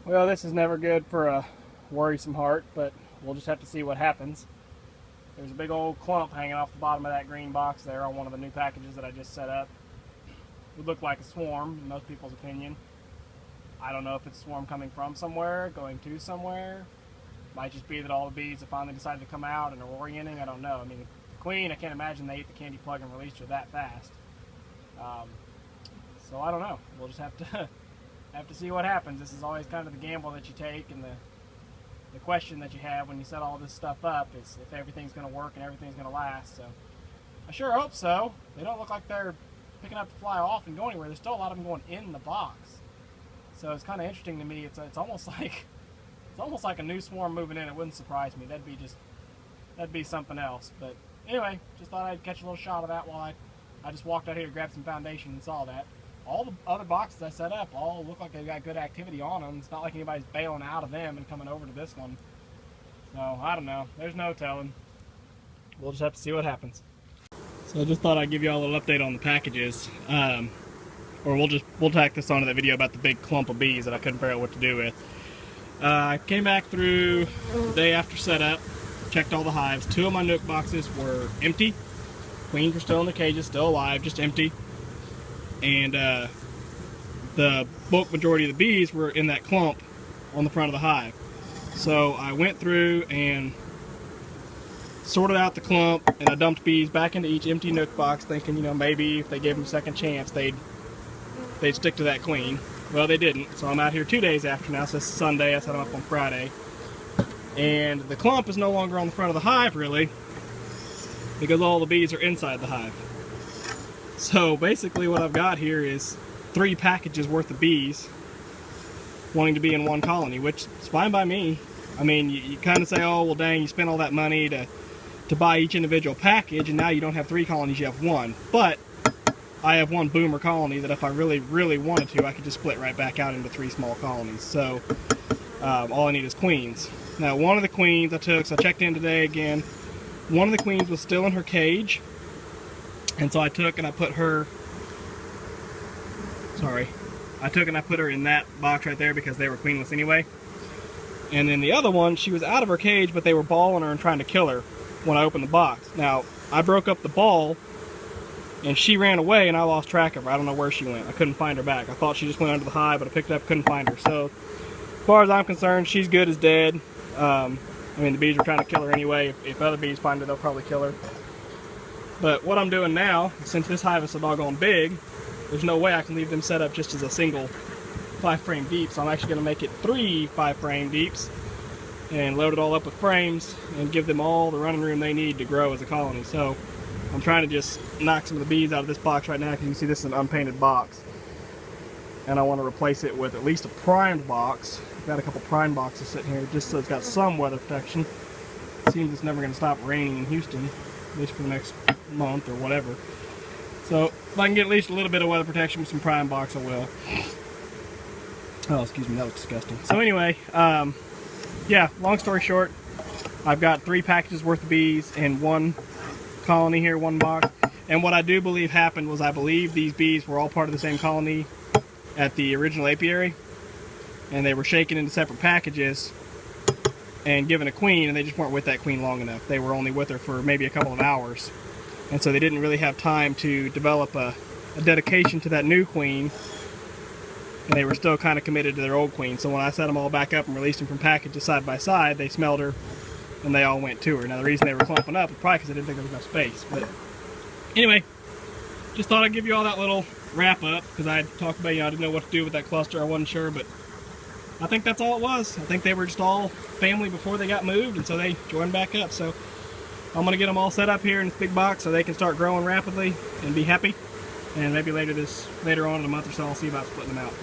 Well, this is never good for a worrisome heart, but we'll just have to see what happens. There's a big old clump hanging off the bottom of that green box there on one of the new packages that I just set up. It would look like a swarm, in most people's opinion. I don't know if it's a swarm coming from somewhere, going to somewhere. Might just be that all the bees have finally decided to come out and are orienting. I don't know. I mean, the queen, I can't imagine they ate the candy plug and released her that fast. So I don't know. We'll just have to see what happens. This is always kind of the gamble that you take, and the question that you have when you set all this stuff up is if everything's going to work and everything's going to last. So I sure hope so. They don't look like they're picking up to fly off and go anywhere. There's still a lot of them going in the box. So it's kind of interesting to me. It's almost like a new swarm moving in. It wouldn't surprise me. That'd be something else. But anyway, just thought I'd catch a little shot of that while I just walked out here to grab some foundation and saw that. All the other boxes I set up all look like they've got good activity on them. It's not like anybody's bailing out of them and coming over to this one. So I don't know. There's no telling. We'll just have to see what happens. So I just thought I'd give you all a little update on the packages. Or we'll tack this onto the video about the big clump of bees that I couldn't figure out what to do with. I came back through the day after setup, checked all the hives. 2 of my nook boxes were empty. Queens were still in the cages, still alive, just empty. And the bulk majority of the bees were in that clump on the front of the hive. So I went through and sorted out the clump, and I dumped bees back into each empty nook box, thinking, you know, maybe if they gave them a second chance, they'd stick to that queen. Well, they didn't. So I'm out here 2 days after now. So this is Sunday. I set them up on Friday, and the clump is no longer on the front of the hive, really, because all the bees are inside the hive. So basically what I've got here is 3 packages worth of bees wanting to be in one colony, which is fine by me. I mean, you kind of say, oh, well, dang, you spent all that money to buy each individual package, and now you don't have 3 colonies, you have 1. But I have 1 boomer colony that if I really, really wanted to, I could just split right back out into 3 small colonies. So all I need is queens. Now, one of the queens I took, so I checked in today again, one of the queens was still in her cage. And so I took and I put her in that box right there because they were queenless anyway. And then the other one, she was out of her cage, but they were balling her and trying to kill her when I opened the box. Now, I broke up the ball, and she ran away, and I lost track of her. I don't know where she went. I couldn't find her back. I thought she just went under the hive, but I picked her up, couldn't find her. So, as far as I'm concerned, she's good as dead. I mean, the bees were trying to kill her anyway. If other bees find her, they'll probably kill her. But what I'm doing now, since this hive is so doggone big, there's no way I can leave them set up just as a single 5-frame deep. So I'm actually going to make it 3 5-frame deeps and load it all up with frames and give them all the running room they need to grow as a colony. So I'm trying to just knock some of the bees out of this box right now, because you can see this is an unpainted box. And I want to replace it with at least a primed box. I've got a couple primed boxes sitting here just so it's got some weather protection. It seems it's never going to stop raining in Houston, at least for the next month or whatever. So if I can get at least a little bit of weather protection with some prime box, I will. Oh, excuse me, that was disgusting. So anyway, yeah, long story short, I've got 3 packages worth of bees in 1 colony here, 1 box. And what I do believe happened was, I believe these bees were all part of the same colony at the original apiary, and they were shaken into separate packages and given a queen, and they just weren't with that queen long enough. They were only with her for maybe a couple of hours, and so they didn't really have time to develop a dedication to that new queen, and they were still kind of committed to their old queen. So when I set them all back up and released them from packages side by side, they smelled her and they all went to her. Now the reason they were clumping up was probably because I didn't think there was enough space. But anyway, just thought I'd give you all that little wrap up, because I had talked about, you know, I didn't know what to do with that cluster. I wasn't sure, but I think that's all it was. I think they were just all family before they got moved, and so they joined back up. So I'm going to get them all set up here in this big box so they can start growing rapidly and be happy. And maybe later on in a month or so, I'll see about splitting them out.